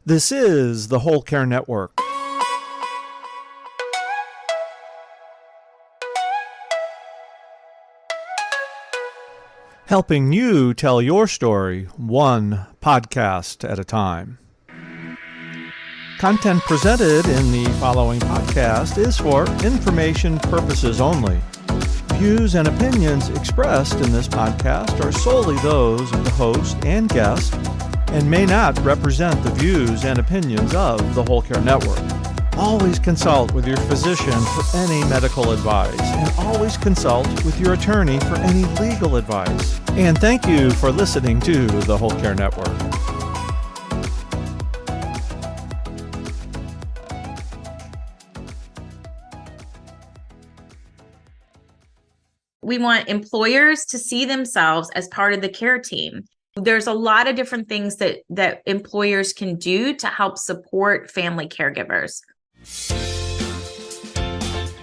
This is the Whole Care Network. Helping you tell your story one podcast at a time. Content presented in the following podcast is for information purposes only. Views and opinions expressed in this podcast are solely those of the host and guest and may not represent the views and opinions of the Whole Care Network. Always consult with your physician for any medical advice, and always consult with your attorney for any legal advice. And thank you for listening to the Whole Care Network. We want employers to see themselves as part of the care team. There's a lot of different things that employers can do to help support family caregivers.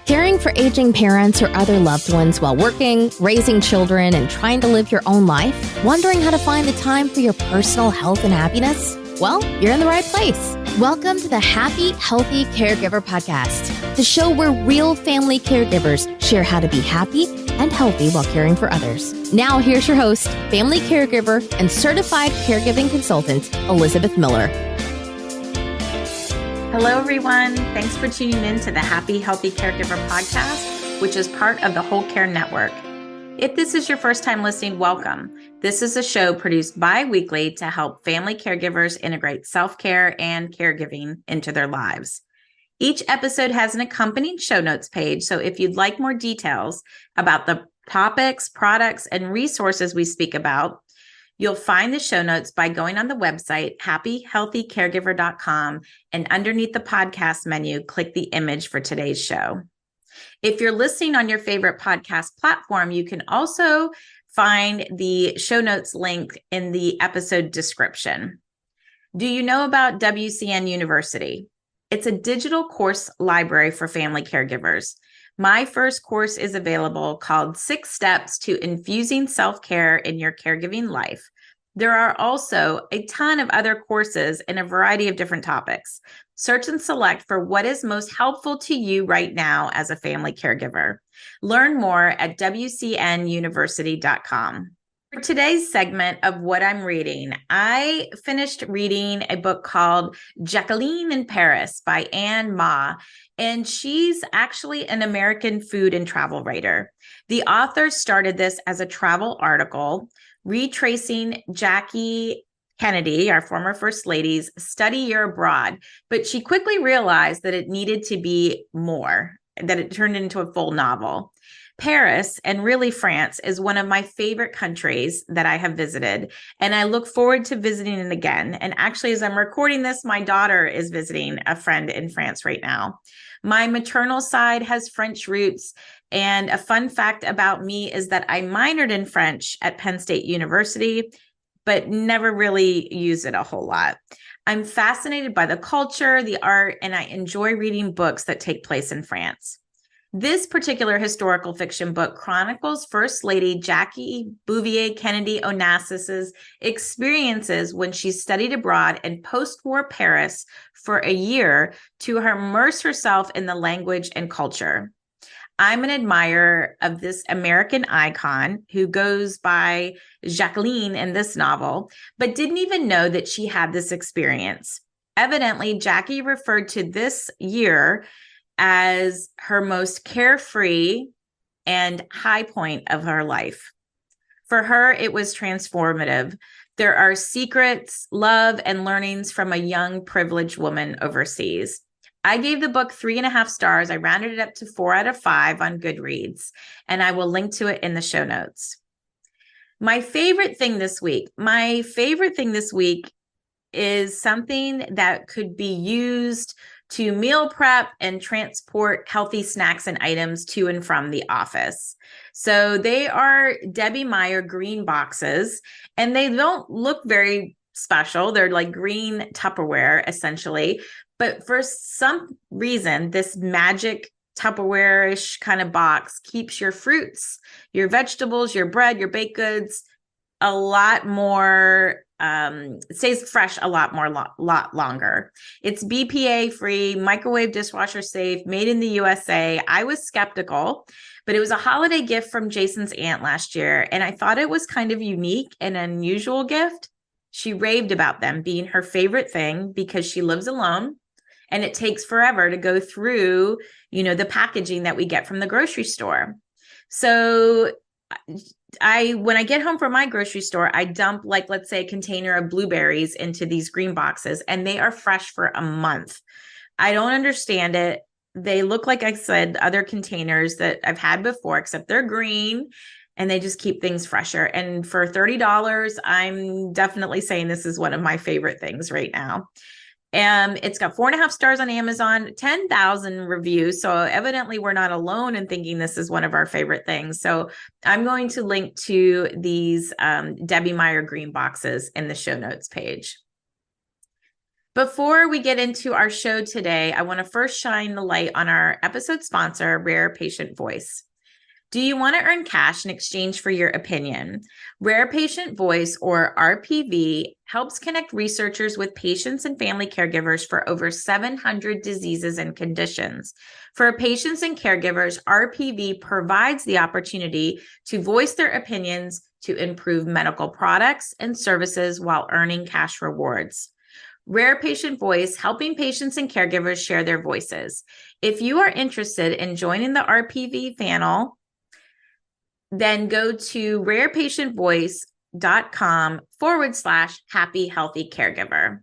Caring for aging parents or other loved ones while working, raising children, and trying to live your own life? Wondering how to find the time for your personal health and happiness? Well, you're in the right place. Welcome to the Happy Healthy Caregiver podcast, the show where real family caregivers share how to be happy and healthy while caring for others. Now, here's your host, family caregiver and certified caregiving consultant, Elizabeth Miller. Hello, everyone. Thanks for tuning in to the Happy Healthy Caregiver podcast, which is part of the Whole Care Network. If this is your first time listening, welcome. This is a show produced bi-weekly to help family caregivers integrate self-care and caregiving into their lives. Each episode has an accompanying show notes page, so if you'd like more details about the topics, products, and resources we speak about, you'll find the show notes by going on the website, happyhealthycaregiver.com, and underneath the podcast menu, click the image for today's show. If you're listening on your favorite podcast platform, you can also find the show notes link in the episode description. Do you know about WCN University? It's a digital course library for family caregivers. My first course is available called 6 Steps to Infusing Self-Care in Your Caregiving Life. There are also a ton of other courses in a variety of different topics. Search and select for what is most helpful to you right now as a family caregiver. Learn more at wcnuniversity.com. For today's segment of what I'm reading, I finished reading a book called Jacqueline in Paris by Anne Ma, and she's actually an American food and travel writer. The author started this as a travel article, retracing Jackie Kennedy, our former First Lady's study year abroad, but she quickly realized that it needed to be more, that it turned into a full novel. Paris, and really France, is one of my favorite countries that I have visited, and I look forward to visiting it again. And actually, as I'm recording this, my daughter is visiting a friend in France right now. My maternal side has French roots, and a fun fact about me is that I minored in French at Penn State University, but never really use it a whole lot. I'm fascinated by the culture, the art, and I enjoy reading books that take place in France. This particular historical fiction book chronicles First Lady Jackie Bouvier Kennedy Onassis's experiences when she studied abroad in post-war Paris for a year to immerse herself in the language and culture. I'm an admirer of this American icon who goes by Jacqueline in this novel, but didn't even know that she had this experience. Evidently, Jackie referred to this year as her most carefree and high point of her life. For her, it was transformative. There are secrets, love, and learnings from a young, privileged woman overseas. I gave the book 3.5 stars. I rounded it up to 4 out of 5 on Goodreads, and I will link to it in the show notes. My favorite thing this week is something that could be used to meal prep and transport healthy snacks and items to and from the office. So they are Debbie Meyer green boxes, and they don't look very special. They're like green Tupperware, essentially. But for some reason, this magic Tupperware-ish kind of box keeps your fruits, your vegetables, your bread, your baked goods a lot more stays fresh a lot longer. It's BPA free, microwave dishwasher safe, made in the USA. I was skeptical, but it was a holiday gift from Jason's aunt last year, and I thought it was kind of unique and unusual gift. She raved about them being her favorite thing because she lives alone and it takes forever to go through, the packaging that we get from the grocery store. So when I get home from my grocery store, I dump, like, let's say a container of blueberries into these green boxes, and they are fresh for a month. I don't understand it. They look, like I said, other containers that I've had before, except they're green and they just keep things fresher. And for $30, I'm definitely saying this is one of my favorite things right now. It's got 4.5 stars on Amazon, 10,000 reviews. So evidently we're not alone in thinking this is one of our favorite things. So I'm going to link to these Debbie Meyer green boxes in the show notes page. Before we get into our show today, I want to first shine the light on our episode sponsor, Rare Patient Voice. Do you want to earn cash in exchange for your opinion? Rare Patient Voice, or RPV, helps connect researchers with patients and family caregivers for over 700 diseases and conditions. For patients and caregivers, RPV provides the opportunity to voice their opinions to improve medical products and services while earning cash rewards. Rare Patient Voice, helping patients and caregivers share their voices. If you are interested in joining the RPV panel, then go to rarepatientvoice.com/Happy Healthy Caregiver.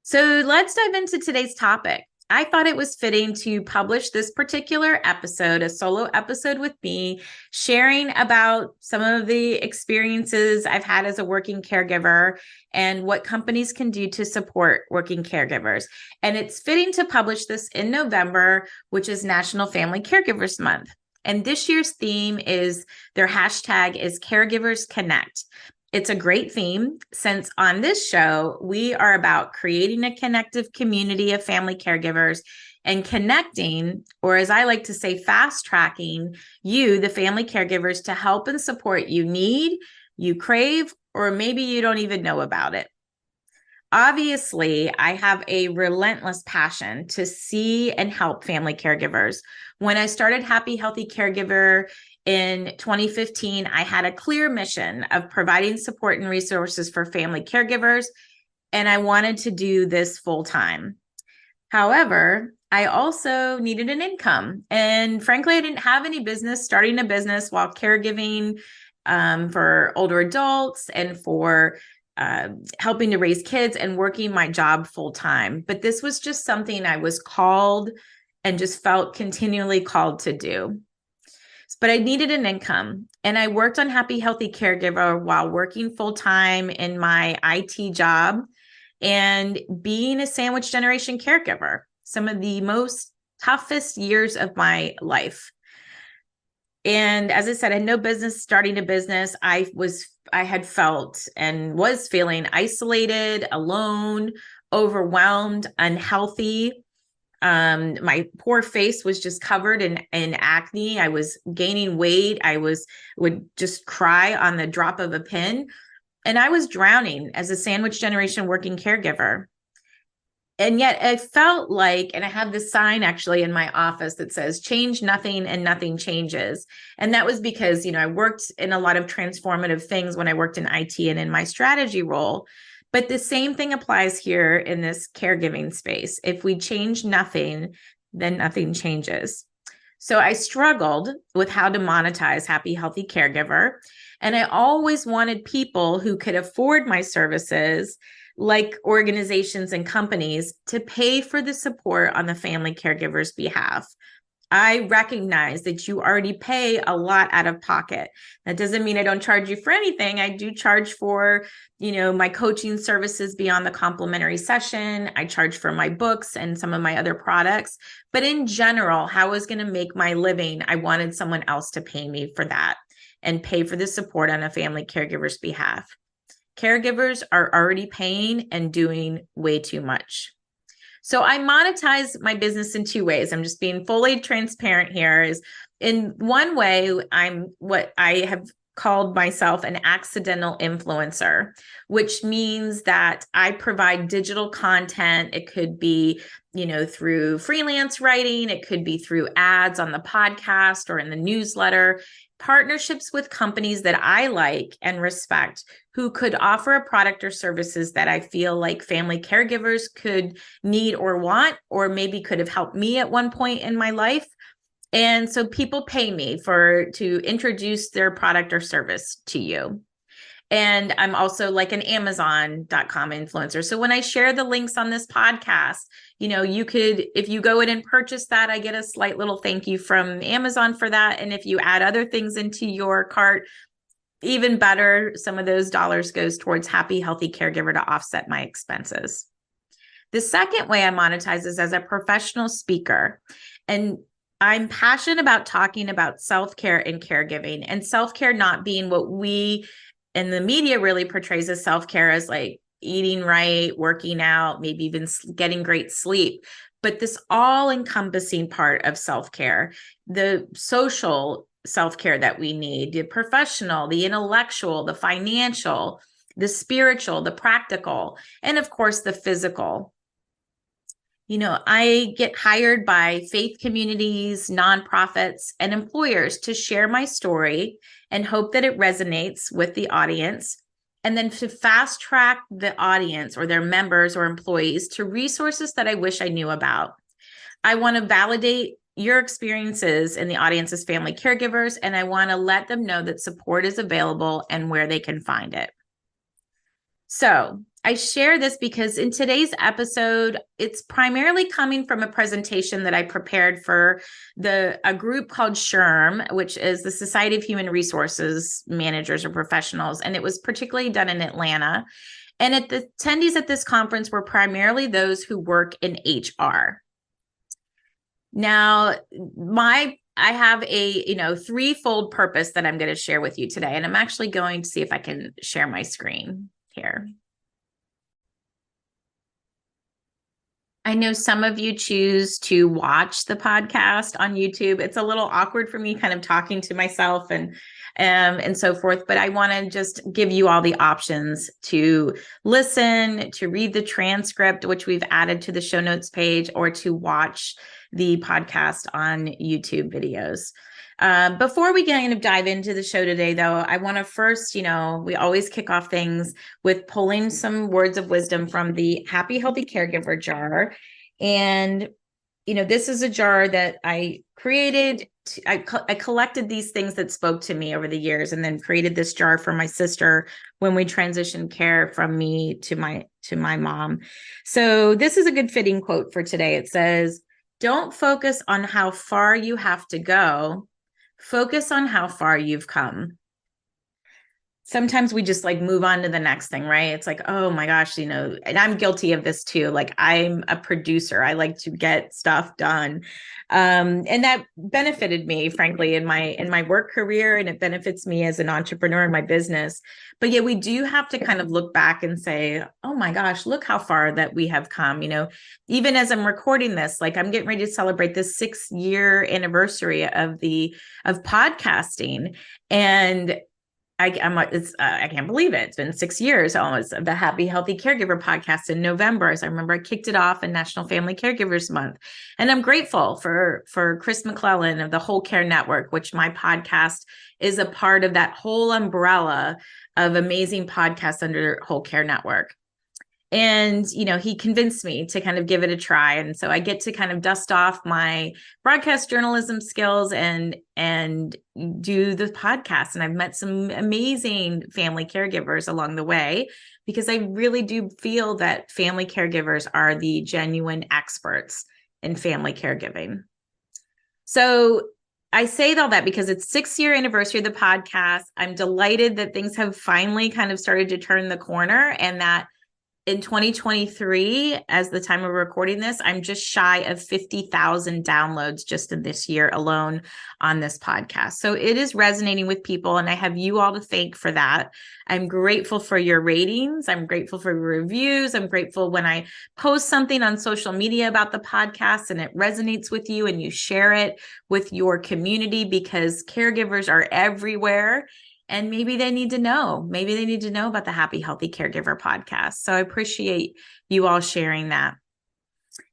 So let's dive into today's topic. I thought it was fitting to publish this particular episode, a solo episode with me, sharing about some of the experiences I've had as a working caregiver and what companies can do to support working caregivers. And it's fitting to publish this in November, which is National Family Caregivers Month. And this year's theme is, their hashtag is Caregivers Connect. It's a great theme since on this show, we are about creating a connective community of family caregivers and connecting, or as I like to say, fast tracking you, the family caregivers, to help and support you need, you crave, or maybe you don't even know about it. Obviously, I have a relentless passion to see and help family caregivers. When I started Happy Healthy Caregiver in 2015, I had a clear mission of providing support and resources for family caregivers, and I wanted to do this full time. However, I also needed an income, and frankly, I didn't have any business starting a business while caregiving for older adults and for helping to raise kids and working my job full time. But this was just something I was called and just felt continually called to do. But I needed an income, and I worked on Happy Healthy Caregiver while working full time in my IT job and being a sandwich generation caregiver, some of the most toughest years of my life. And as I said, I had no business starting a business. I had felt and was feeling isolated, alone, overwhelmed, unhealthy. My poor face was just covered in acne. I was gaining weight. I would just cry on the drop of a pin. And I was drowning as a sandwich generation working caregiver. And yet I felt like, and I have this sign actually in my office that says, change nothing and nothing changes. And that was because, I worked in a lot of transformative things when I worked in IT and in my strategy role. But the same thing applies here in this caregiving space. If we change nothing, then nothing changes. So I struggled with how to monetize Happy Healthy Caregiver. And I always wanted people who could afford my services, like organizations and companies, to pay for the support on the family caregiver's behalf. I recognize that you already pay a lot out of pocket. That doesn't mean I don't charge you for anything. I do charge for, my coaching services beyond the complimentary session. I charge for my books and some of my other products. But in general, how I was going to make my living, I wanted someone else to pay me for that and pay for the support on a family caregiver's behalf. Caregivers are already paying and doing way too much. So I monetize my business in two ways. I'm just being fully transparent here. Is in one way, what I have called myself an accidental influencer, which means that I provide digital content. It could be, through freelance writing, it could be through ads on the podcast or in the newsletter, partnerships with companies that I like and respect who could offer a product or services that I feel like family caregivers could need or want, or maybe could have helped me at one point in my life. And so people pay me to introduce their product or service to you. And I'm also like an Amazon.com influencer. So when I share the links on this podcast, you could, if you go in and purchase that, I get a slight little thank you from Amazon for that. And if you add other things into your cart, even better, some of those dollars goes towards Happy Healthy Caregiver to offset my expenses. The second way I monetize is as a professional speaker. And I'm passionate about talking about self-care and caregiving, and self-care not being what we in the media really portrays as self-care as like eating right, working out, maybe even getting great sleep. But this all-encompassing part of self-care, the social self-care that we need, the professional, the intellectual, the financial, the spiritual, the practical, and of course, the physical. I get hired by faith communities, nonprofits, and employers to share my story and hope that it resonates with the audience, and then to fast track the audience or their members or employees to resources that I wish I knew about. I want to validate your experiences in the audience as family caregivers, and I want to let them know that support is available and where they can find it. So I share this because in today's episode, it's primarily coming from a presentation that I prepared for a group called SHRM, which is the Society of Human Resources Managers or Professionals. And it was particularly done in Atlanta. And the attendees at this conference were primarily those who work in HR. Now, I have a threefold purpose that I'm going to share with you today. And I'm actually going to see if I can share my screen here. I know some of you choose to watch the podcast on YouTube. It's a little awkward for me kind of talking to myself and so forth, but I want to just give you all the options to listen, to read the transcript, which we've added to the show notes page, or to watch the podcast on YouTube videos. Before we kind of dive into the show today, though, I want to first, we always kick off things with pulling some words of wisdom from the Happy Healthy Caregiver jar. And, this is a jar that I created. I collected these things that spoke to me over the years, and then created this jar for my sister when we transitioned care from me to my mom. So this is a good fitting quote for today. It says, "Don't focus on how far you have to go. Focus on how far you've come." Sometimes we just like move on to the next thing, right? It's like, oh my gosh, and I'm guilty of this too. Like, I'm a producer. I like to get stuff done. And that benefited me, frankly, in my work career, and it benefits me as an entrepreneur in my business. But yeah, we do have to kind of look back and say, oh my gosh, look how far that we have come. Even as I'm recording this, like I'm getting ready to celebrate this 6-year anniversary of podcasting. And I can't believe it. It's been 6 years almost of the Happy Healthy Caregiver podcast in November. As I remember, I kicked it off in National Family Caregivers Month. And I'm grateful for Chris McClellan of the Whole Care Network, which my podcast is a part of that whole umbrella of amazing podcasts under Whole Care Network. And, he convinced me to kind of give it a try. And so I get to kind of dust off my broadcast journalism skills and do the podcast. And I've met some amazing family caregivers along the way, because I really do feel that family caregivers are the genuine experts in family caregiving. So I say all that because it's 6-year anniversary of the podcast. I'm delighted that things have finally kind of started to turn the corner, and that in 2023, as the time of recording this, I'm just shy of 50,000 downloads just in this year alone on this podcast. So it is resonating with people, and I have you all to thank for that. I'm grateful for your ratings. I'm grateful for your reviews. I'm grateful when I post something on social media about the podcast and it resonates with you and you share it with your community, because caregivers are everywhere. And maybe they need to know. Maybe they need to know about the Happy Healthy Caregiver podcast. So I appreciate you all sharing that.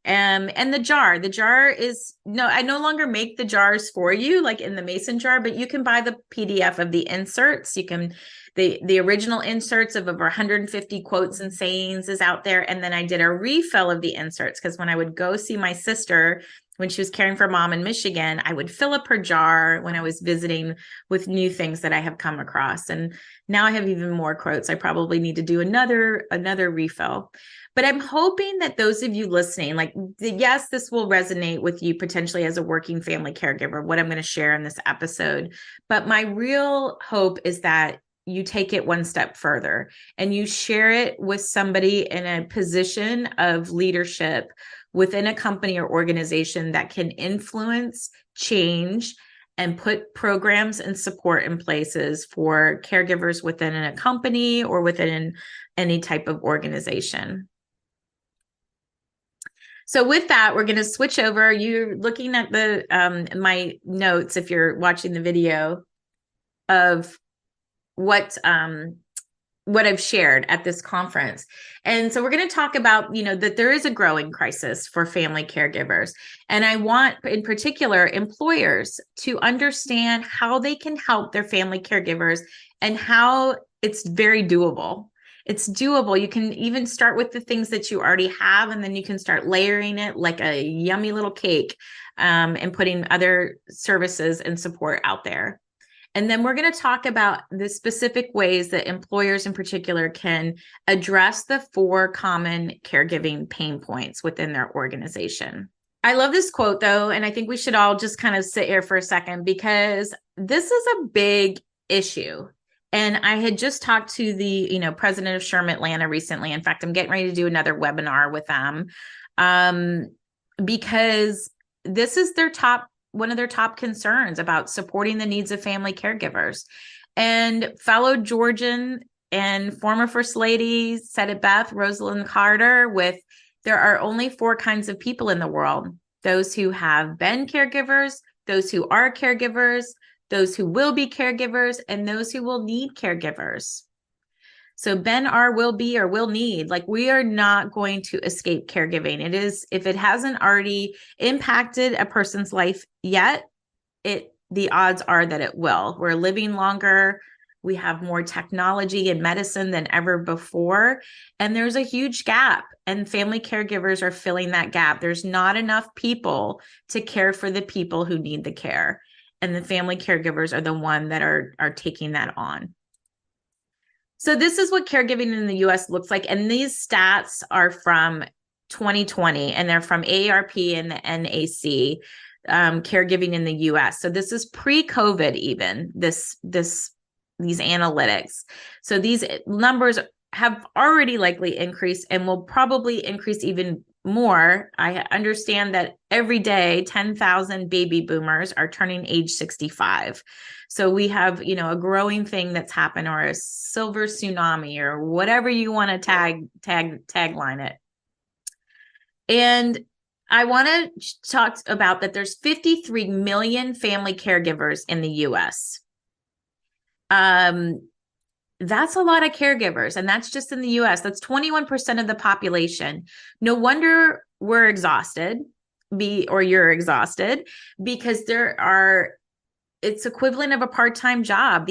And the jar is I no longer make the jars for you, like in the mason jar, but you can buy the PDF of the inserts. You can, the original inserts of over 150 quotes and sayings is out there. And then I did a refill of the inserts because when I would go see my sister, when she was caring for mom in Michigan, I would fill up her jar when I was visiting with new things that I have come across. And now I have even more quotes. I probably need to do another refill. But I'm hoping that those of you listening, like, yes, this will resonate with you potentially as a working family caregiver, what I'm going to share in this episode. But my real hope is that you take it one step further and you share it with somebody in a position of leadership within a company or organization that can influence change and put programs and support in places for caregivers within a company or within any type of organization. So with that, we're going to switch over. You're looking at the my notes if you're watching the video of what I've shared at this conference. And so we're going to talk about, that there is a growing crisis for family caregivers. And I want, in particular, employers to understand how they can help their family caregivers and how it's very doable. It's doable. You can even start with the things that you already have, and then you can start layering it like a yummy little cake, and putting other services and support out there. And then we're going to talk about the specific ways that employers in particular can address the 4 common caregiving pain points within their organization. I love this quote, though, and I think we should all just kind of sit here for a second because this is a big issue. And I had just talked to the, president of SHRM Atlanta recently. In fact, I'm getting ready to do another webinar with them because this is one of their top concerns about supporting the needs of family caregivers. And fellow Georgian and former First Lady said it best, Rosalind Carter, there are only 4 kinds of people in the world: those who have been caregivers, those who are caregivers, those who will be caregivers, and those who will need caregivers. So been, are, will be, or will need, like, we are not going to escape caregiving. It is, if it hasn't already impacted a person's life yet, the odds are that it will. We're living longer. We have more technology and medicine than ever before. And there's a huge gap, and family caregivers are filling that gap. There's not enough people to care for the people who need the care. And the family caregivers are the one that are taking that on. So this is what caregiving in the U.S. looks like. And these stats are from 2020, and they're from AARP and the NAC, caregiving in the U.S. So this is pre-COVID even, these analytics. So these numbers have already likely increased and will probably increase even more. I understand that every day 10,000 baby boomers are turning age 65. So we have, a growing thing that's happened, or a silver tsunami, or whatever you want to tagline it. And I want to talk about that there's 53 million family caregivers in the US. That's a lot of caregivers, and that's just in the US. That's 21% of the population. No wonder we're exhausted, you're exhausted, because it's equivalent of a part-time job,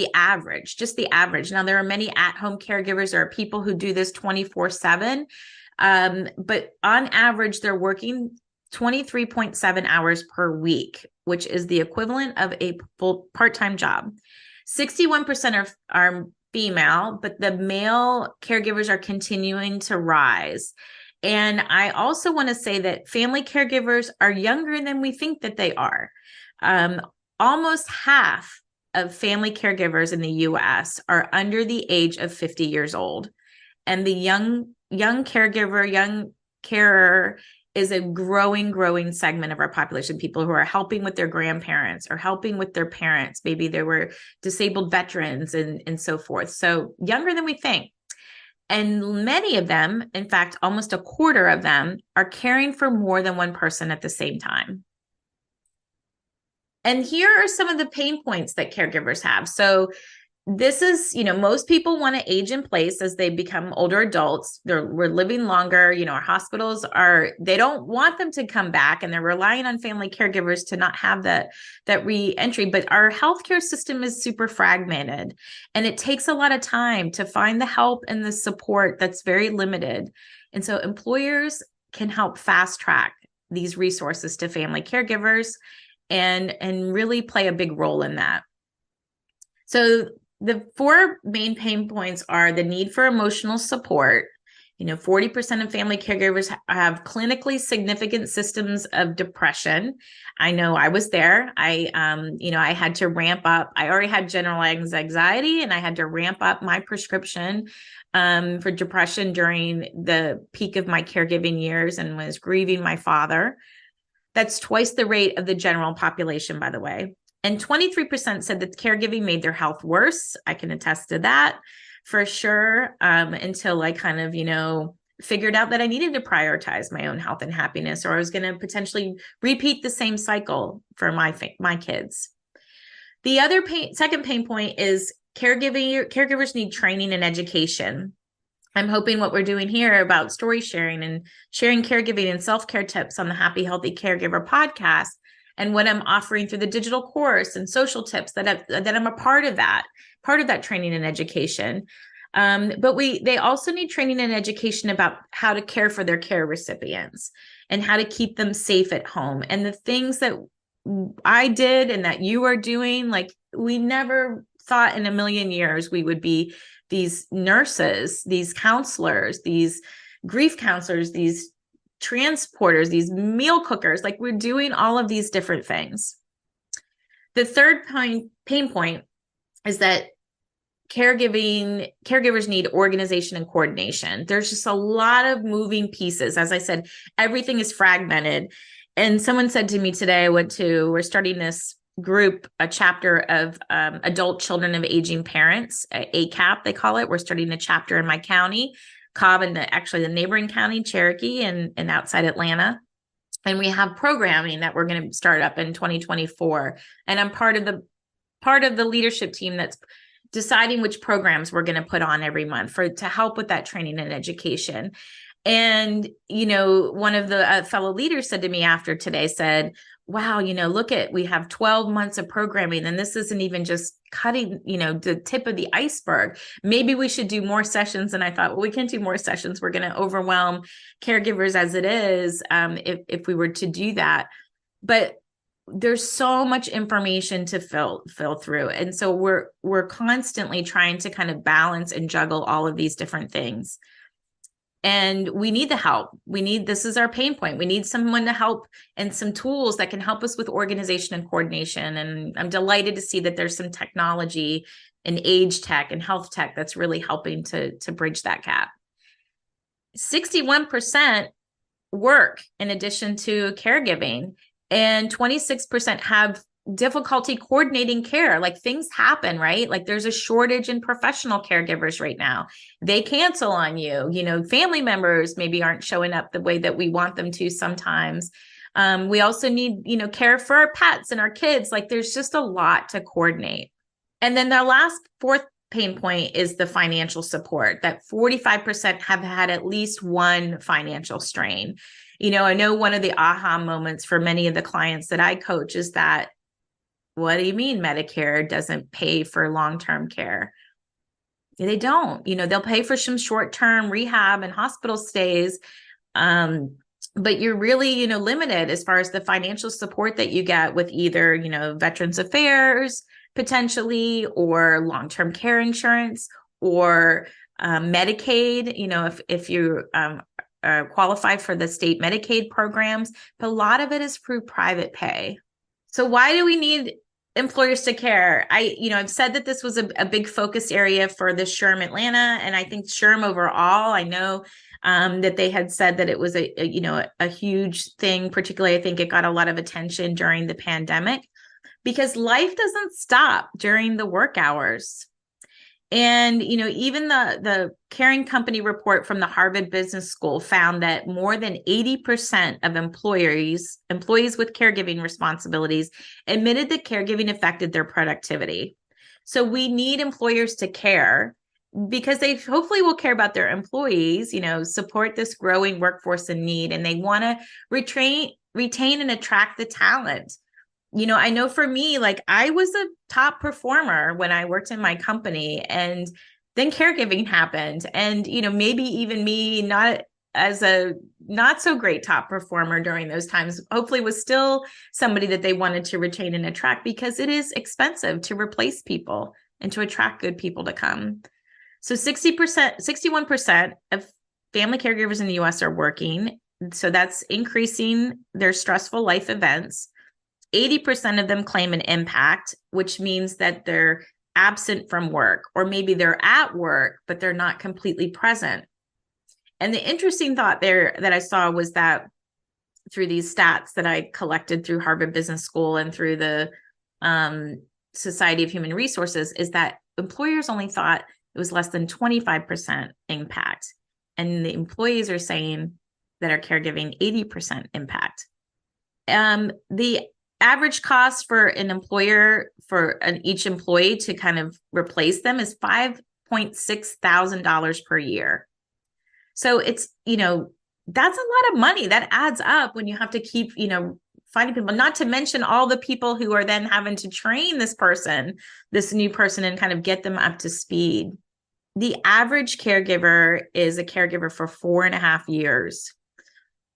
just the average. Now, there are many at-home caregivers. There are people who do this 24/7, but on average, they're working 23.7 hours per week, which is the equivalent of a full part-time job. 61% are female, but the male caregivers are continuing to rise. And I also want to say that family caregivers are younger than we think that they are. Almost half of family caregivers in the US are under the age of 50 years old. And the young caregiver, young carer is a growing segment of our population, people who are helping with their grandparents or helping with their parents. Maybe they were disabled veterans and so forth. So younger than we think. And many of them, in fact, almost a quarter of them, are caring for more than one person at the same time. And here are some of the pain points that caregivers have. So this is, most people want to age in place as they become older adults. We're living longer. Our hospitals they don't want them to come back, and they're relying on family caregivers to not have that re-entry. But our healthcare system is super fragmented, and it takes a lot of time to find the help and the support that's very limited. And so employers can help fast track these resources to family caregivers and really play a big role in that. So the 4 main pain points are the need for emotional support. 40% of family caregivers have clinically significant symptoms of depression. I know I was there. I had to ramp up. I already had general anxiety, and I had to ramp up my prescription for depression during the peak of my caregiving years, and was grieving my father. That's twice the rate of the general population, by the way. And 23% said that caregiving made their health worse. I can attest to that for sure, until I kind of, figured out that I needed to prioritize my own health and happiness, or I was going to potentially repeat the same cycle for my kids. The other second pain point is caregivers need training and education. I'm hoping what we're doing here about story sharing and sharing caregiving and self-care tips on the Happy Healthy Caregiver podcast, and what I'm offering through the digital course and social tips that I'm a part of that training and education. But they also need training and education about how to care for their care recipients and how to keep them safe at home. And the things that I did and that you are doing, like, we never thought in a million years we would be these nurses, these counselors, these grief counselors, these transporters, these meal cookers. Like, we're doing all of these different things. The third pain point is that caregivers need organization and coordination. There's just a lot of moving pieces. As I said, everything is fragmented. And someone said to me today, we're starting this group, a chapter of adult children of aging parents, ACAP, they call it. We're starting a chapter in my county, Cobb, and actually the neighboring county, Cherokee, and outside Atlanta. And we have programming that we're going to start up in 2024. And I'm part of the leadership team that's deciding which programs we're going to put on every month to help with that training and education. And, one of the fellow leaders said to me after today, said, wow, we have 12 months of programming, and this isn't even just cutting, the tip of the iceberg. Maybe we should do more sessions. And I thought, well, we can't do more sessions. We're going to overwhelm caregivers as it is, if we were to do that. But there's so much information to fill through. And so we're constantly trying to kind of balance and juggle all of these different things. And we need the help. This is our pain point. We need someone to help and some tools that can help us with organization and coordination. And I'm delighted to see that there's some technology and age tech and health tech that's really helping to bridge that gap. 61% work in addition to caregiving, and 26% have difficulty coordinating care. Like, things happen, right? Like, there's a shortage in professional caregivers right now. They cancel on you. Family members maybe aren't showing up the way that we want them to sometimes. We also need, care for our pets and our kids. Like, there's just a lot to coordinate. And then the fourth pain point is the financial support, that 45% have had at least one financial strain. I know one of the aha moments for many of the clients that I coach is that, what do you mean Medicare doesn't pay for long-term care? They don't. They'll pay for some short-term rehab and hospital stays, but you're really, limited as far as the financial support that you get with either, Veterans Affairs potentially, or long-term care insurance, or Medicaid. If you qualify for the state Medicaid programs, but a lot of it is through private pay. So why do we need employers to care? I've said that this was a big focus area for the SHRM Atlanta, and I think SHRM overall, I know that they had said that it was a huge thing. Particularly, I think it got a lot of attention during the pandemic, because life doesn't stop during the work hours. And, even the Caring Company report from the Harvard Business School found that more than 80% of employees with caregiving responsibilities admitted that caregiving affected their productivity. So we need employers to care, because they hopefully will care about their employees, support this growing workforce in need, and they want to retain and attract the talent. I know for me, like, I was a top performer when I worked in my company, and then caregiving happened. And, maybe even me, not as a not so great top performer during those times, hopefully was still somebody that they wanted to retain and attract, because it is expensive to replace people and to attract good people to come. So 61% of family caregivers in the US are working. So that's increasing their stressful life events. 80% of them claim an impact, which means that they're absent from work, or maybe they're at work, but they're not completely present. And the interesting thought there that I saw was that through these stats that I collected through Harvard Business School and through the Society of Human Resources, is that employers only thought it was less than 25% impact. And the employees are saying that are caregiving 80% impact. The average cost for an employer for each employee to kind of replace them is $5.6 thousand per year. So it's, that's a lot of money that adds up when you have to keep, finding people, not to mention all the people who are then having to train this new person, and kind of get them up to speed. The average caregiver is a caregiver for 4.5 years.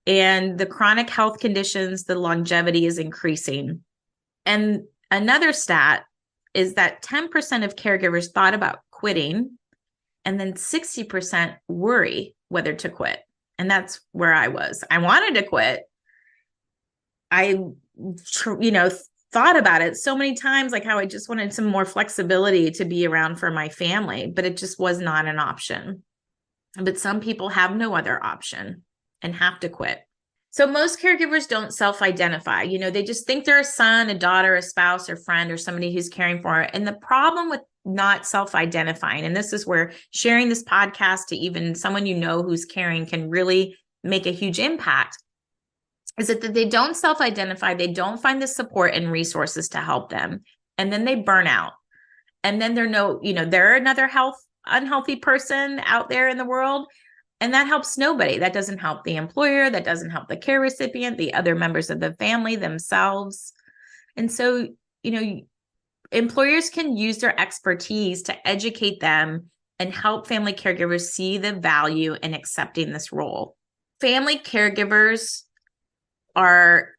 And the chronic health conditions, the longevity is increasing. And another stat is that 10% of caregivers thought about quitting, and then 60% worry whether to quit. And that's where I was. I wanted to quit. I, thought about it so many times, like how I just wanted some more flexibility to be around for my family, but it just was not an option. But some people have no other option and have to quit. So most caregivers don't self-identify. They just think they're a son, a daughter, a spouse, or friend, or somebody who's caring for it. And the problem with not self-identifying, and this is where sharing this podcast to even someone who's caring can really make a huge impact, is that they don't self-identify, they don't find the support and resources to help them, and then they burn out. And then they're another unhealthy person out there in the world, and that helps nobody. That doesn't help the employer, that doesn't help the care recipient, the other members of the family, themselves. And so, employers can use their expertise to educate them and help family caregivers see the value in accepting this role. Family caregivers are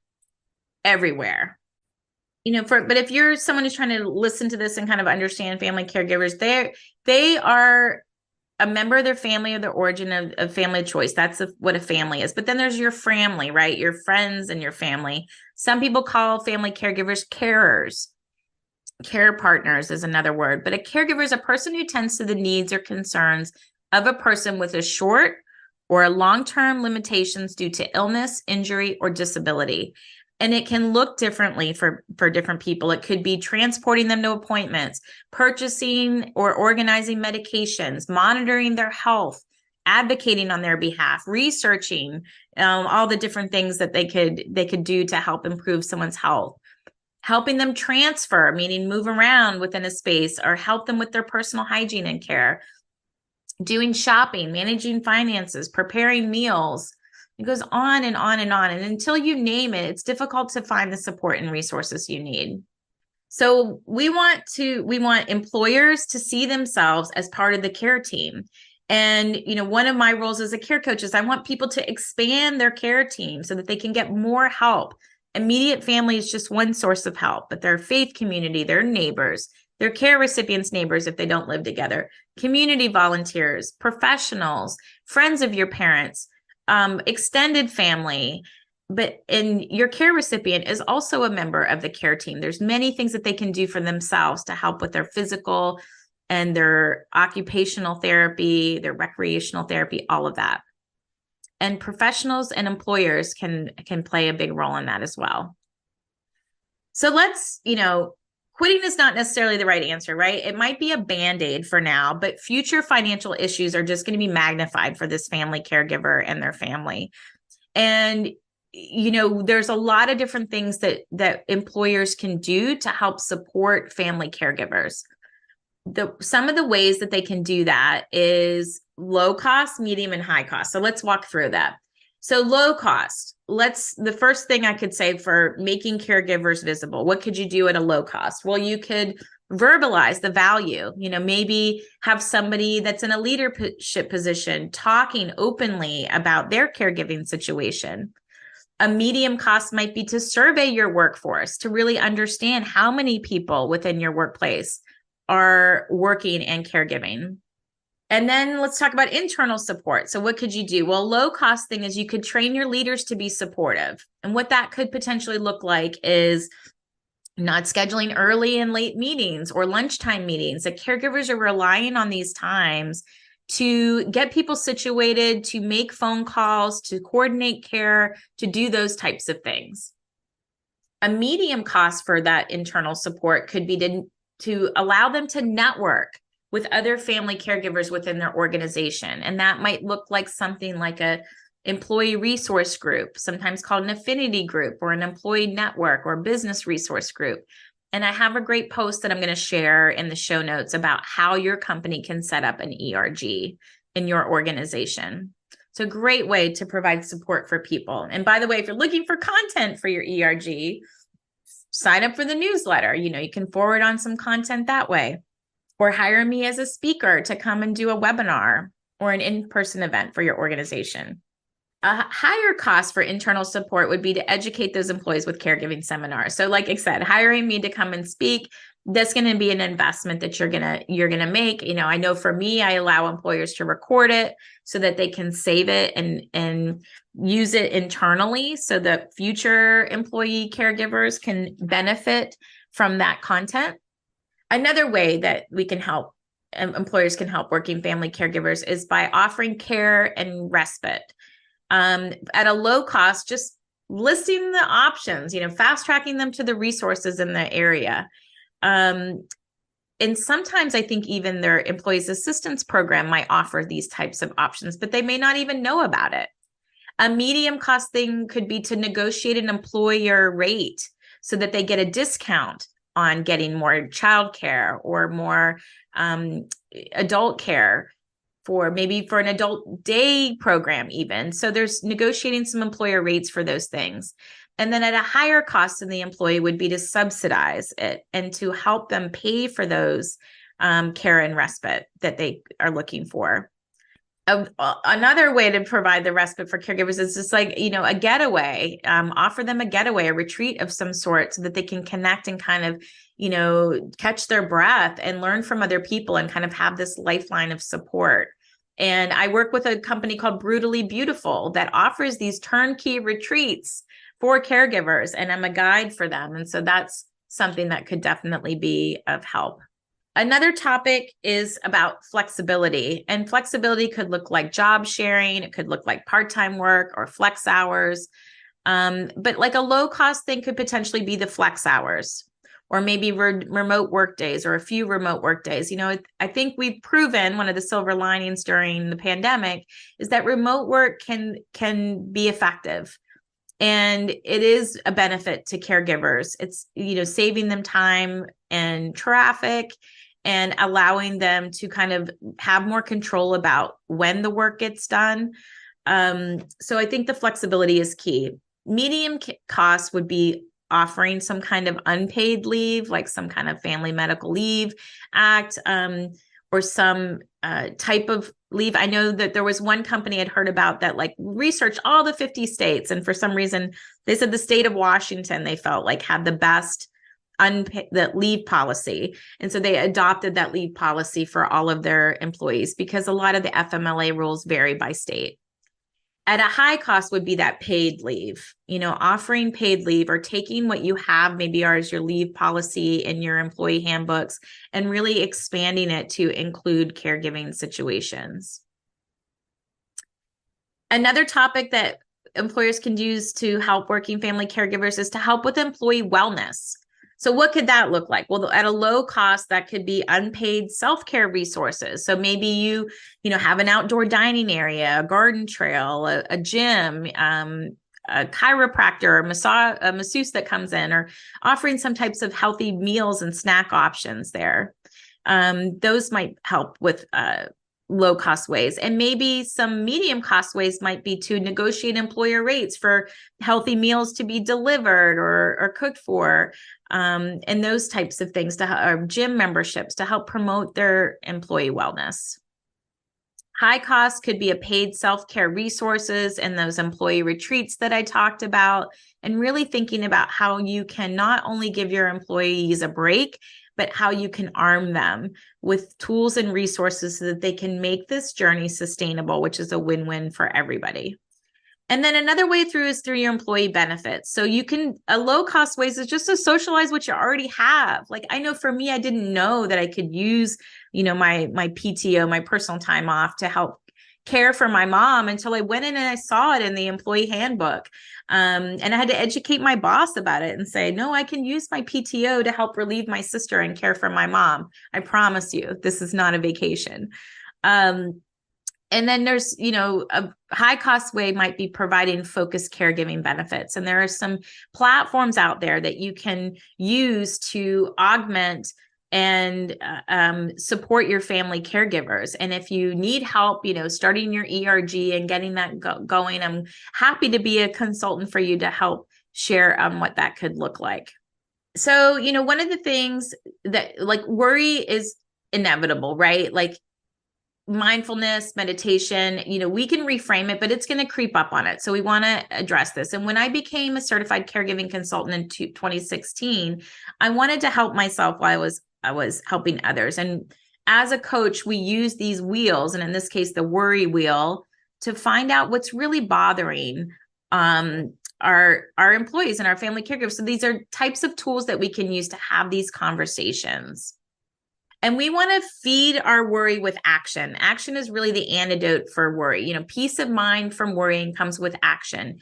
everywhere. But if you're someone who's trying to listen to this and kind of understand family caregivers, they are a member of their family, or the origin of family choice. That's what a family is. But then there's your family, right? Your friends and your family. Some people call family caregivers carers. Care partners is another word. But a caregiver is a person who tends to the needs or concerns of a person with a short or long-term limitations due to illness, injury, or disability. And it can look differently for different people. It could be transporting them to appointments, purchasing or organizing medications, monitoring their health, advocating on their behalf, researching all the different things that they could do to help improve someone's health, helping them transfer, meaning move around within a space, or help them with their personal hygiene and care, doing shopping, managing finances, preparing meals. It goes on and on and on. And until you name it, it's difficult to find the support and resources you need. So we want employers to see themselves as part of the care team. And, one of my roles as a care coach is I want people to expand their care team so that they can get more help. Immediate family is just one source of help, but their faith community, their neighbors, their care recipients' neighbors if they don't live together, community volunteers, professionals, friends of your parents, extended family. And your care recipient is also a member of the care team. There's many things that they can do for themselves to help with their physical and their occupational therapy, their recreational therapy, all of that. And professionals and employers can play a big role in that as well. So quitting is not necessarily the right answer, right? It might be a Band-Aid for now, but future financial issues are just going to be magnified for this family caregiver and their family. And, there's a lot of different things that employers can do to help support family caregivers. some of the ways that they can do that is low cost, medium, and high cost. So let's walk through that. So low cost, the first thing I could say for making caregivers visible, what could you do at a low cost? Well, you could verbalize the value, maybe have somebody that's in a leadership position talking openly about their caregiving situation. A medium cost might be to survey your workforce to really understand how many people within your workplace are working and caregiving. And then let's talk about internal support. So what could you do? Well, low cost thing is you could train your leaders to be supportive. And what that could potentially look like is not scheduling early and late meetings or lunchtime meetings. The caregivers are relying on these times to get people situated, to make phone calls, to coordinate care, to do those types of things. A medium cost for that internal support could be to allow them to network with other family caregivers within their organization. And that might look like something like a employee resource group, sometimes called an affinity group, or an employee network or business resource group. And I have a great post that I'm going to share in the show notes about how your company can set up an ERG in your organization. It's a great way to provide support for people. And by the way, if you're looking for content for your ERG, sign up for the newsletter. You can forward on some content that way, or hire me as a speaker to come and do a webinar or an in-person event for your organization. A higher cost for internal support would be to educate those employees with caregiving seminars. So like I said, hiring me to come and speak, that's going to be an investment that you're going to make. I know for me, I allow employers to record it so that they can save it and use it internally so that future employee caregivers can benefit from that content. Another way that we can help, employers can help working family caregivers, is by offering care and respite. At a low cost, just listing the options, fast tracking them to the resources in the area. And sometimes I think even their employees assistance program might offer these types of options, but they may not even know about it. A medium cost thing could be to negotiate an employer rate so that they get a discount on getting more childcare or more adult care for an adult day program even. So there's negotiating some employer rates for those things. And then at a higher cost than the employee would be to subsidize it and to help them pay for those care and respite that they are looking for. Another way to provide the respite for caregivers is just like, a getaway, offer them a getaway, a retreat of some sort so that they can connect and kind of, catch their breath and learn from other people and kind of have this lifeline of support. And I work with a company called Brutally Beautiful that offers these turnkey retreats for caregivers, and I'm a guide for them. And so that's something that could definitely be of help. Another topic is about flexibility, and flexibility could look like job sharing. It could look like part-time work or flex hours. But like a low cost thing could potentially be the flex hours, or maybe remote work days or a few remote work days. I think we've proven one of the silver linings during the pandemic is that remote work can be effective. And it is a benefit to caregivers. It's, saving them time and traffic and allowing them to kind of have more control about when the work gets done. So I think the flexibility is key. Medium cost would be offering some kind of unpaid leave, like some kind of Family Medical Leave Act, or some type of leave. I know that there was one company I'd heard about that like researched all the 50 states. And for some reason, they said the state of Washington, they felt like had the best the leave policy. And so they adopted that leave policy for all of their employees because a lot of the FMLA rules vary by state. At a high cost would be that paid leave, offering paid leave or taking what you have maybe as your leave policy in your employee handbooks and really expanding it to include caregiving situations. Another topic that employers can use to help working family caregivers is to help with employee wellness. So what could that look like? Well, at a low cost, that could be unpaid self-care resources. So maybe you have an outdoor dining area, a garden trail, a gym, a chiropractor, a masseuse that comes in, or offering some types of healthy meals and snack options there. Those might help with low cost ways. And maybe some medium cost ways might be to negotiate employer rates for healthy meals to be delivered or cooked for, and those types of things, or gym memberships to help promote their employee wellness. High cost could be a paid self-care resources and those employee retreats that I talked about, and really thinking about how you can not only give your employees a break, but how you can arm them with tools and resources so that they can make this journey sustainable, which is a win-win for everybody. And then another way through is through your employee benefits. So you can, a low cost ways is just to socialize what you already have. Like I know for me, I didn't know that I could use, my PTO, my personal time off to help care for my mom until I went in and I saw it in the employee handbook. And I had to educate my boss about it and say, no, I can use my PTO to help relieve my sister and care for my mom. I promise you, this is not a vacation. And then there's, a high cost way might be providing focused caregiving benefits. And there are some platforms out there that you can use to augment and support your family caregivers. And if you need help, starting your ERG and getting that going, I'm happy to be a consultant for you to help share what that could look like. So, one of the things that worry is inevitable, right? Like mindfulness, meditation, we can reframe it, but it's going to creep up on it. So we want to address this. And when I became a certified caregiving consultant in 2016, I wanted to help myself while I was helping others. And as a coach, we use these wheels, and in this case, the worry wheel, to find out what's really bothering our employees and our family caregivers. So these are types of tools that we can use to have these conversations. And we want to feed our worry with action. Action is really the antidote for worry. Peace of mind from worrying comes with action.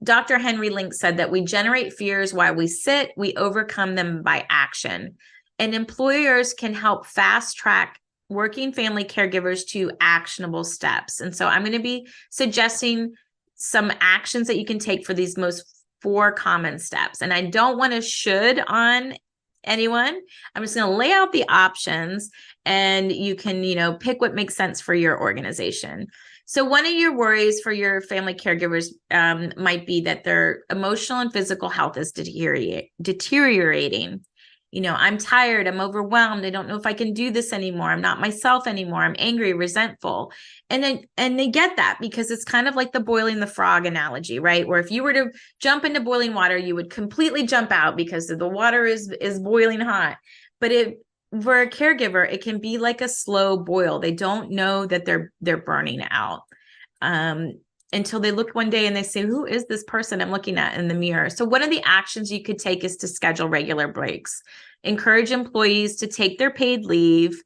Dr. Henry Link said that we generate fears while we sit, we overcome them by action. And employers can help fast track working family caregivers to actionable steps. And so I'm going to be suggesting some actions that you can take for these most 4 common steps. And I don't want to should on anyone. I'm just going to lay out the options, and you can, pick what makes sense for your organization. So one of your worries for your family caregivers might be that their emotional and physical health is deteriorating. I'm tired, I'm overwhelmed, I don't know if I can do this anymore, I'm not myself anymore, I'm angry, resentful. And they get that because it's kind of like the boiling the frog analogy, right? Where if you were to jump into boiling water, you would completely jump out because the water is boiling hot. But for a caregiver, it can be like a slow boil. They don't know that they're burning out until they look one day and they say, who is this person I'm looking at in the mirror? So one of the actions you could take is to schedule regular breaks. Encourage employees to take their paid leave,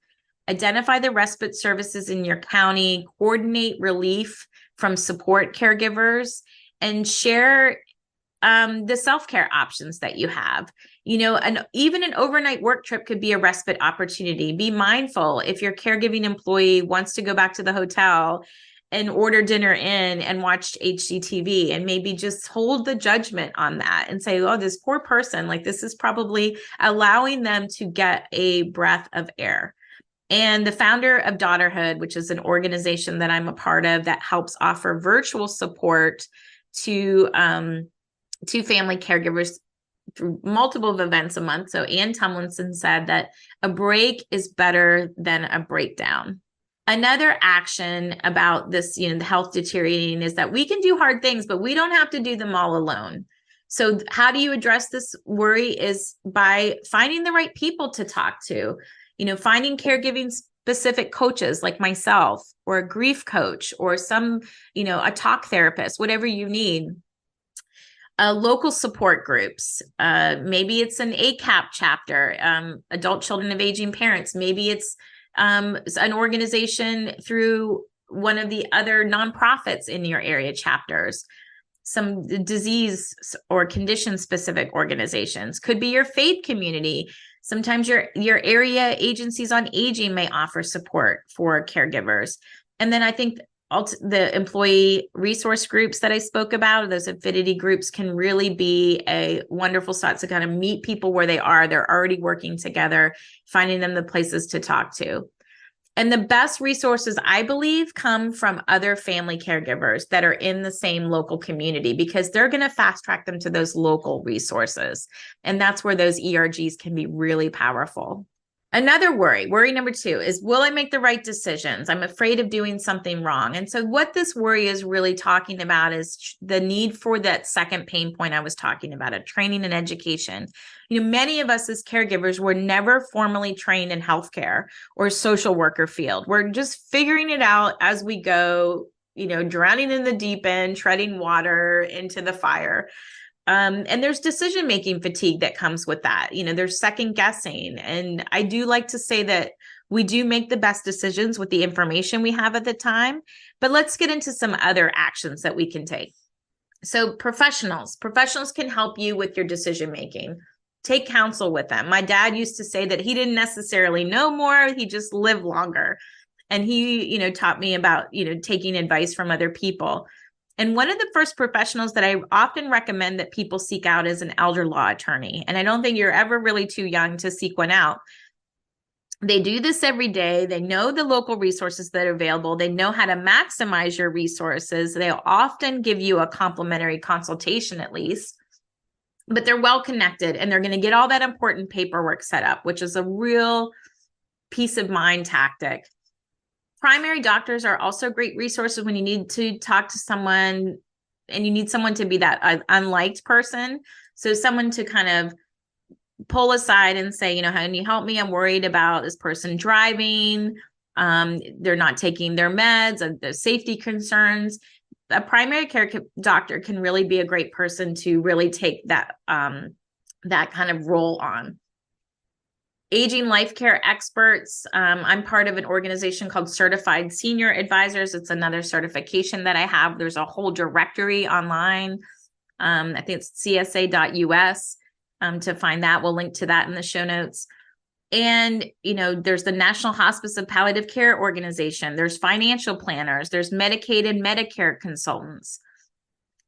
identify the respite services in your county, coordinate relief from support caregivers, and share the self-care options that you have. And even an overnight work trip could be a respite opportunity. Be mindful if your caregiving employee wants to go back to the hotel and order dinner in and watch HGTV, and maybe just hold the judgment on that and say, oh, this poor person, this is probably allowing them to get a breath of air. And the founder of Daughterhood, which is an organization that I'm a part of that helps offer virtual support to family caregivers through multiple events a month. So Ann Tomlinson said that a break is better than a breakdown. Another action about this, the health deteriorating, is that we can do hard things, but we don't have to do them all alone. So how do you address this worry is by finding the right people to talk to, finding caregiving specific coaches like myself, or a grief coach, or some, a talk therapist, whatever you need. Local support groups. Maybe it's an ACAP chapter, Adult Children of Aging Parents. Maybe it's an organization through one of the other nonprofits in your area chapters. Some disease or condition specific organizations. Could be your faith community. Sometimes your area agencies on aging may offer support for caregivers. And then I think the employee resource groups that I spoke about, those affinity groups, can really be a wonderful spot to kind of meet people where they are. They're already working together, finding them the places to talk to. And the best resources, I believe, come from other family caregivers that are in the same local community, because they're going to fast track them to those local resources. And that's where those ERGs can be really powerful. Another worry number 2 is, will I make the right decisions? I'm afraid of doing something wrong. And so what this worry is really talking about is the need for that second pain point I was talking about, a training and education. Many of us as caregivers were never formally trained in healthcare or social worker field. We're just figuring it out as we go, drowning in the deep end, treading water into the fire. And there's decision-making fatigue that comes with that. There's second guessing. And I do like to say that we do make the best decisions with the information we have at the time, but let's get into some other actions that we can take. So professionals can help you with your decision-making. Take counsel with them. My dad used to say that he didn't necessarily know more, he just lived longer. And he, taught me about, taking advice from other people. And one of the first professionals that I often recommend that people seek out is an elder law attorney. And I don't think you're ever really too young to seek one out. They do this every day. They know the local resources that are available. They know how to maximize your resources. They'll often give you a complimentary consultation at least, but they're well connected and they're going to get all that important paperwork set up, which is a real peace of mind tactic. Primary doctors are also great resources when you need to talk to someone and you need someone to be that unliked person. So someone to kind of pull aside and say, how can you help me? I'm worried about this person driving. They're not taking their meds, and the safety concerns. A primary care doctor can really be a great person to really take that kind of role on. Aging life care experts. I'm part of an organization called Certified Senior Advisors. It's another certification that I have. There's a whole directory online. I think it's csa.us to find that. We'll link to that in the show notes. And, there's the National Hospice of Palliative Care Organization. There's financial planners. There's Medicaid and Medicare consultants.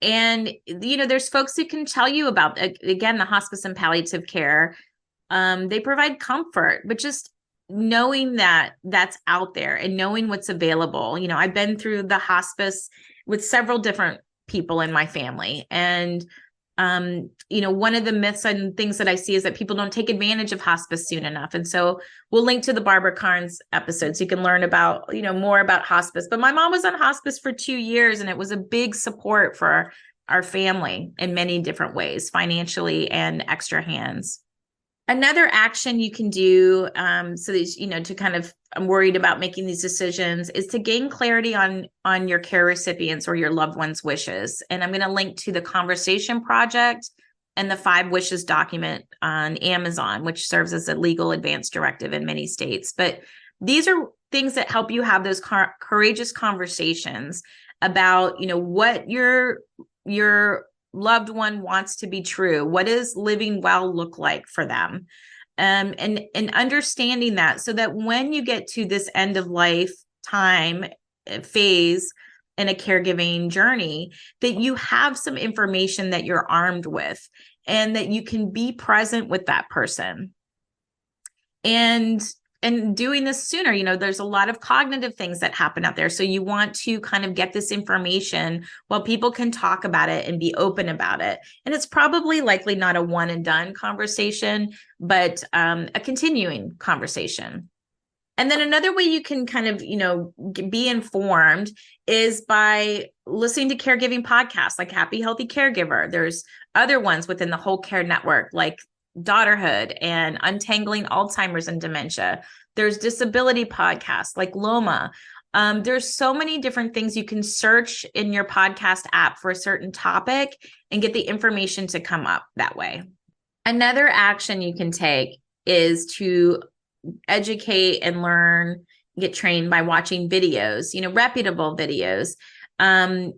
And, there's folks who can tell you about, again, the hospice and palliative care. They provide comfort, but just knowing that that's out there and knowing what's available. I've been through the hospice with several different people in my family. And, one of the myths and things that I see is that people don't take advantage of hospice soon enough. And so we'll link to the Barbara Carnes episode so you can learn about, more about hospice. But my mom was on hospice for 2 years, and it was a big support for our family in many different ways, financially and extra hands. Another action you can do, so that, to kind of, I'm worried about making these decisions, is to gain clarity on your care recipients or your loved one's wishes. And I'm going to link to the Conversation Project and the 5 Wishes document on Amazon, which serves as a legal advance directive in many states. But these are things that help you have those courageous conversations about, what your loved one wants to be true. What does living well look like for them? And understanding that, so that when you get to this end of life time phase in a caregiving journey, that you have some information that you're armed with and that you can be present with that person. And doing this sooner, there's a lot of cognitive things that happen out there. So you want to kind of get this information while people can talk about it and be open about it. And it's probably likely not a one and done conversation, but a continuing conversation. And then another way you can kind of, be informed is by listening to caregiving podcasts like Happy Healthy Caregiver. There's other ones within the Whole Care Network like Daughterhood and Untangling Alzheimer's and Dementia. There's disability podcasts like Loma. There's so many different things you can search in your podcast app for a certain topic and get the information to come up that way. Another action you can take is to educate and learn, get trained by watching videos, reputable videos.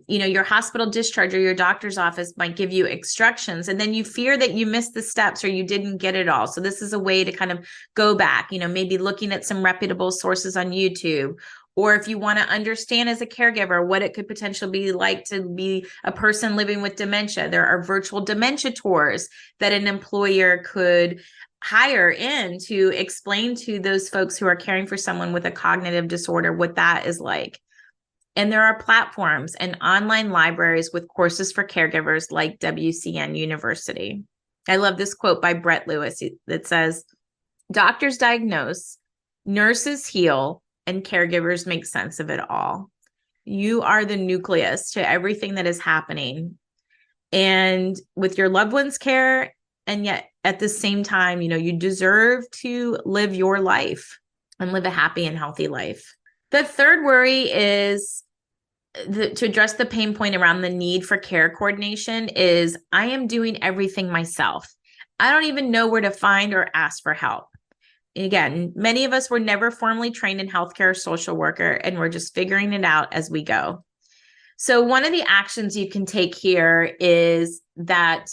Your hospital discharge or your doctor's office might give you instructions, and then you fear that you missed the steps or you didn't get it all. So this is a way to kind of go back, maybe looking at some reputable sources on YouTube, Or if you want to understand as a caregiver what it could potentially be like to be a person living with dementia, there are virtual dementia tours that an employer could hire in to explain to those folks who are caring for someone with a cognitive disorder what that is like. And there are platforms and online libraries with courses for caregivers like WCN University. I love this quote by Brett Lewis that says, "Doctors diagnose, nurses heal, and caregivers make sense of it all." You are the nucleus to everything that is happening. And with your loved one's care, and yet at the same time, you deserve to live your life and live a happy and healthy life. The third worry is to address the pain point around the need for care coordination is I am doing everything myself. I don't even know where to find or ask for help. Again, many of us were never formally trained in healthcare or social worker, and we're just figuring it out as we go. So one of the actions you can take here is that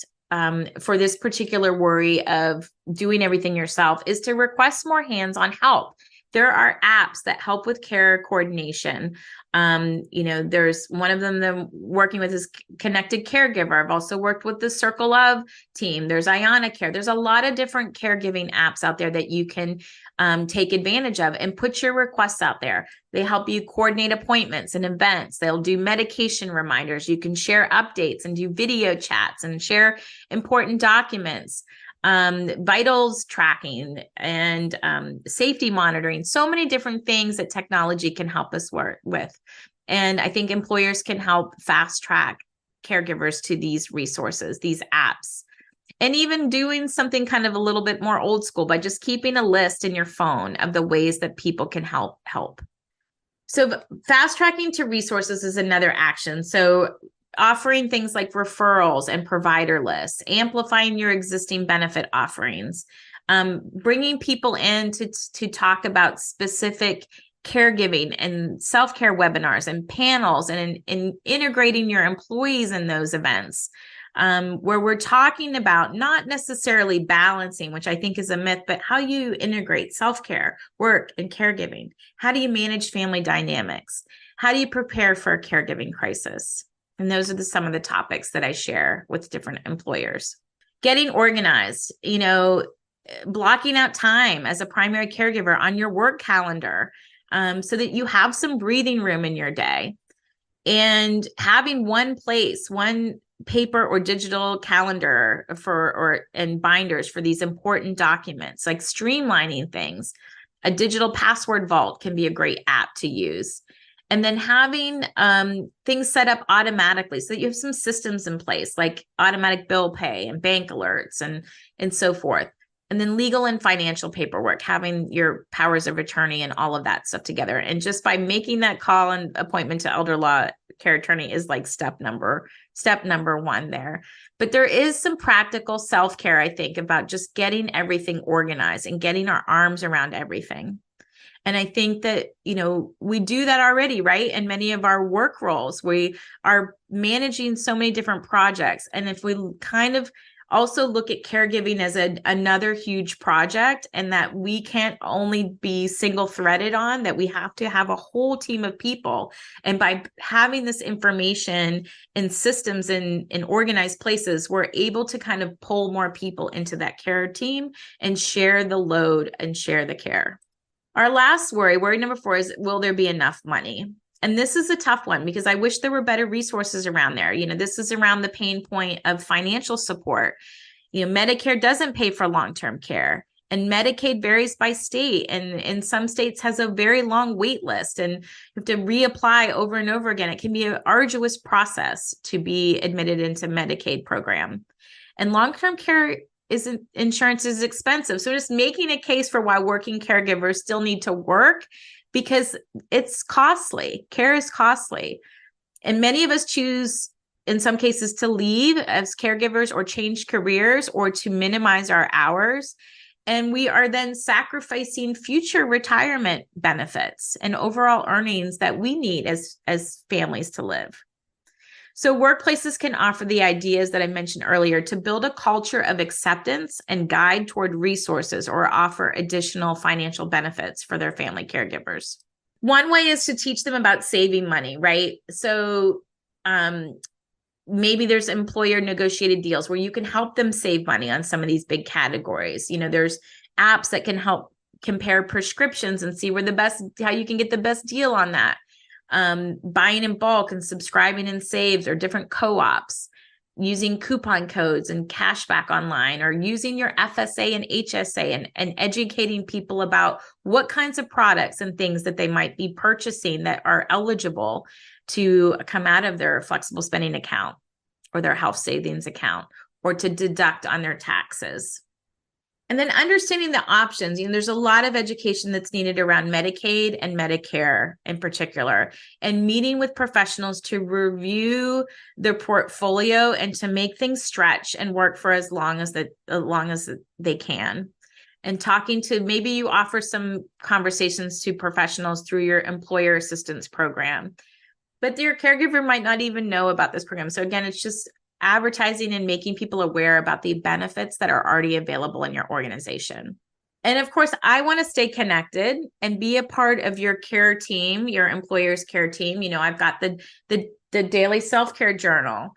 for this particular worry of doing everything yourself is to request more hands-on help. There are apps that help with care coordination. There's one of them that I'm working with is Connected Caregiver. I've also worked with the Circle of team. There's Iona Care. There's a lot of different caregiving apps out there that you can take advantage of and put your requests out there. They help you coordinate appointments and events. They'll do medication reminders. You can share updates and do video chats and share important documents. Vitals tracking and safety monitoring, so many different things that technology can help us work with. And I think employers can help fast track caregivers to these resources, these apps, and even doing something kind of a little bit more old school by just keeping a list in your phone of the ways that people can help. So fast tracking to resources is another action. So offering things like referrals and provider lists, amplifying your existing benefit offerings, bringing people in to talk about specific caregiving and self-care webinars and panels, and integrating your employees in those events, where we're talking about not necessarily balancing, which I think is a myth, but how you integrate self-care, work, and caregiving. How do you manage family dynamics? How do you prepare for a caregiving crisis? And those are some of the topics that I share with different employers. Getting organized, blocking out time as a primary caregiver on your work calendar, so that you have some breathing room in your day, and having one place, one paper or digital calendar and binders for these important documents, like streamlining things. A digital password vault can be a great app to use. And then having things set up automatically so that you have some systems in place, like automatic bill pay and bank alerts and so forth. And then legal and financial paperwork, having your powers of attorney and all of that stuff together. And just by making that call and appointment to elder law care attorney is like step number one there. But there is some practical self-care, I think, about just getting everything organized and getting our arms around everything. And I think that, we do that already, right? In many of our work roles, we are managing so many different projects. And if we kind of also look at caregiving as another huge project, and that we can't only be single threaded on, that we have to have a whole team of people. And by having this information in systems in organized places, we're able to kind of pull more people into that care team and share the load and share the care. Our last worry number 4 is, will there be enough money? And this is a tough one because I wish there were better resources around there. This is around the pain point of financial support. Medicare doesn't pay for long-term care, and Medicaid varies by state. And in some states has a very long wait list, and you have to reapply over and over again. It can be an arduous process to be admitted into Medicaid program. And long-term care insurance is expensive. So just making a case for why working caregivers still need to work, because it's costly. Care is costly. And many of us choose, in some cases, to leave as caregivers or change careers or to minimize our hours. And we are then sacrificing future retirement benefits and overall earnings that we need as families to live. So workplaces can offer the ideas that I mentioned earlier to build a culture of acceptance and guide toward resources, or offer additional financial benefits for their family caregivers. one way is to teach them about saving money, right? So maybe there's employer negotiated deals where you can help them save money on some of these big categories. There's apps that can help compare prescriptions and see how you can get the best deal on that. Buying in bulk and subscribing in saves or different co-ops, using coupon codes and cashback online, or using your FSA and HSA and educating people about what kinds of products and things that they might be purchasing that are eligible to come out of their flexible spending account or their health savings account, or to deduct on their taxes. And then understanding the options. There's a lot of education that's needed around Medicaid and Medicare in particular, and meeting with professionals to review their portfolio and to make things stretch and work for as long as they can. And talking to, maybe you offer some conversations to professionals through your employer assistance program, but your caregiver might not even know about this program. So again, it's just advertising and making people aware about the benefits that are already available in your organization. And of course, I want to stay connected and be a part of your care team, your employer's care team. I've got the daily self-care journal,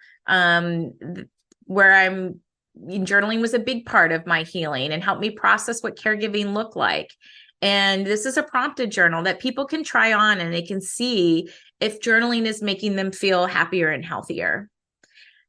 where journaling was a big part of my healing and helped me process what caregiving looked like. And this is a prompted journal that people can try on, and they can see if journaling is making them feel happier and healthier.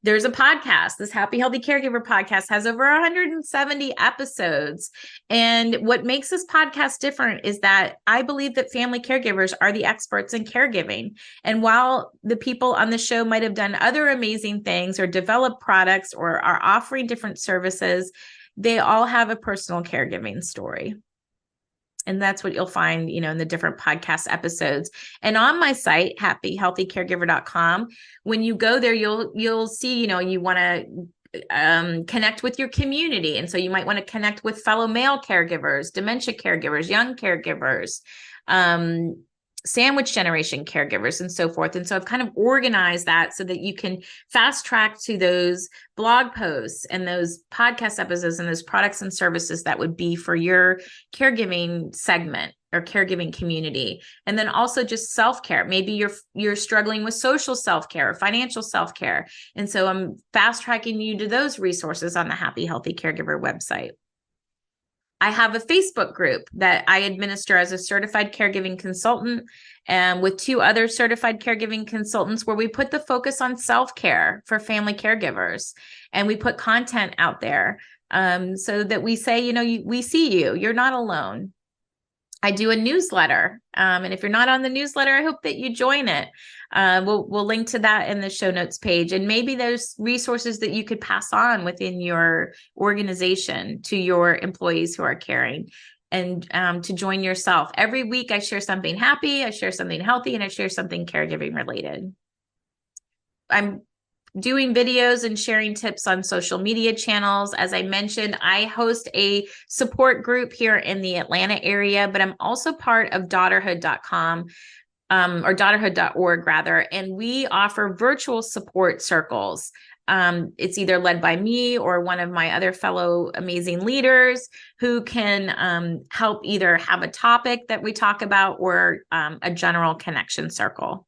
There's a podcast. This Happy Healthy Caregiver podcast has over 170 episodes. And what makes this podcast different is that I believe that family caregivers are the experts in caregiving. And while the people on the show might have done other amazing things or developed products or are offering different services, they all have a personal caregiving story. And that's what you'll find, in the different podcast episodes. And on my site, happyhealthycaregiver.com, when you go there, you'll see, you want to connect with your community. And so you might want to connect with fellow male caregivers, dementia caregivers, young caregivers, sandwich generation caregivers, and so forth. And so I've kind of organized that so that you can fast track to those blog posts and those podcast episodes and those products and services that would be for your caregiving segment or caregiving community. And then also just self-care. Maybe you're struggling with social self-care or financial self-care. And so I'm fast tracking you to those resources on the Happy Healthy Caregiver website. I have a Facebook group that I administer as a certified caregiving consultant, and with 2 other certified caregiving consultants, where we put the focus on self-care for family caregivers. And we put content out there so that we say, we see you, you're not alone. I do a newsletter. And if you're not on the newsletter, I hope that you join it. We'll link to that in the show notes page. And maybe there's resources that you could pass on within your organization to your employees who are caring, and to join yourself. Every week I share something happy, I share something healthy, and I share something caregiving related. I'm doing videos and sharing tips on social media channels. As I mentioned, I host a support group here in the Atlanta area, but I'm also part of daughterhood.com, or daughterhood.org rather. And we offer virtual support circles. It's either led by me or one of my other fellow amazing leaders who can help either have a topic that we talk about or a general connection circle.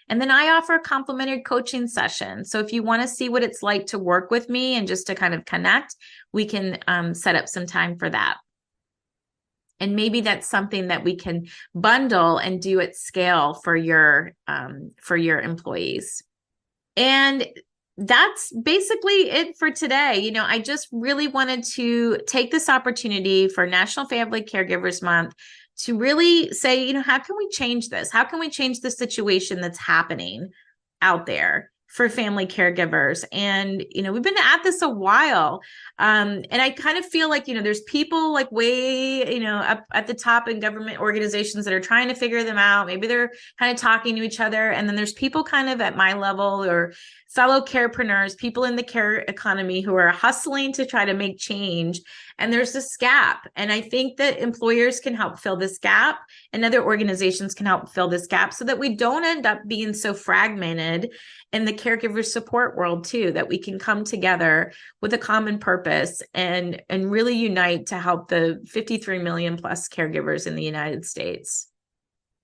And then I offer a complimentary coaching session. So if you want to see what it's like to work with me and just to kind of connect, we can set up some time for that. And maybe that's something that we can bundle and do at scale for your employees. And that's basically it for today. I just really wanted to take this opportunity for National Family Caregivers Month to really say, how can we change this? How can we change the situation that's happening out there for family caregivers? And, we've been at this a while. And I kind of feel like, there's people like way, up at the top in government organizations that are trying to figure them out. Maybe they're kind of talking to each other. And then there's people kind of at my level or fellow carepreneurs, people in the care economy who are hustling to try to make change. And there's this gap. And I think that employers can help fill this gap, and other organizations can help fill this gap so that we don't end up being so fragmented in the caregiver support world too, that we can come together with a common purpose and really unite to help the 53 million plus caregivers in the United States.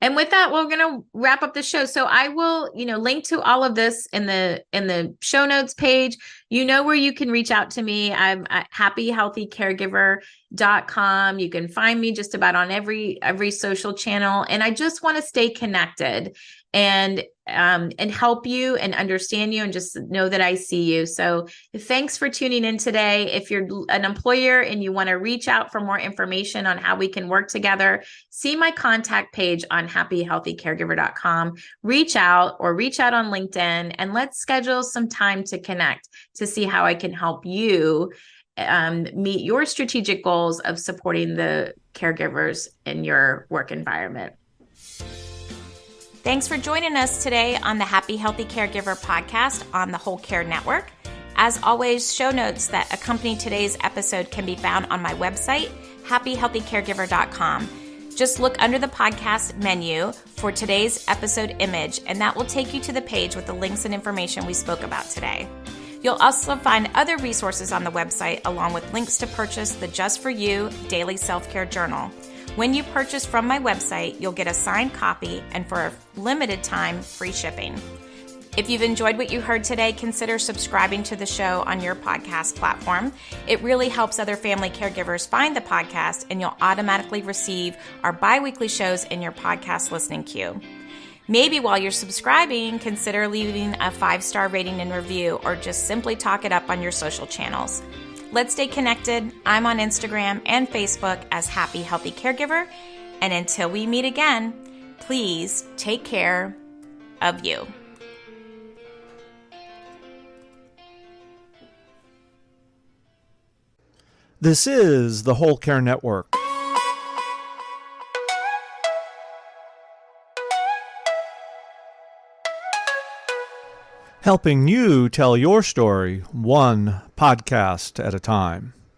And with that, we're going to wrap up the show. So I will, link to all of this in the show notes page. You know where you can reach out to me. I'm at happyhealthycaregiver.com. You can find me just about on every social channel. And I just want to stay connected and help you and understand you and just know that I see you. So thanks for tuning in today. If you're an employer and you want to reach out for more information on how we can work together, see my contact page on happyhealthycaregiver.com. Reach out on LinkedIn and let's schedule some time to connect to see how I can help you meet your strategic goals of supporting the caregivers in your work environment. Thanks for joining us today on the Happy Healthy Caregiver podcast on the Whole Care Network. As always, show notes that accompany today's episode can be found on my website, happyhealthycaregiver.com. Just look under the podcast menu for today's episode image, and that will take you to the page with the links and information we spoke about today. You'll also find other resources on the website, along with links to purchase the Just For You Daily Self-Care Journal. When you purchase from my website, you'll get a signed copy and for a limited time, free shipping. If you've enjoyed what you heard today, consider subscribing to the show on your podcast platform. It really helps other family caregivers find the podcast, and you'll automatically receive our bi-weekly shows in your podcast listening queue. Maybe while you're subscribing, consider leaving a 5-star rating and review, or just simply talk it up on your social channels. Let's stay connected. I'm on Instagram and Facebook as Happy Healthy Caregiver. And until we meet again, please take care of you. This is the Whole Care Network. Helping you tell your story one podcast at a time.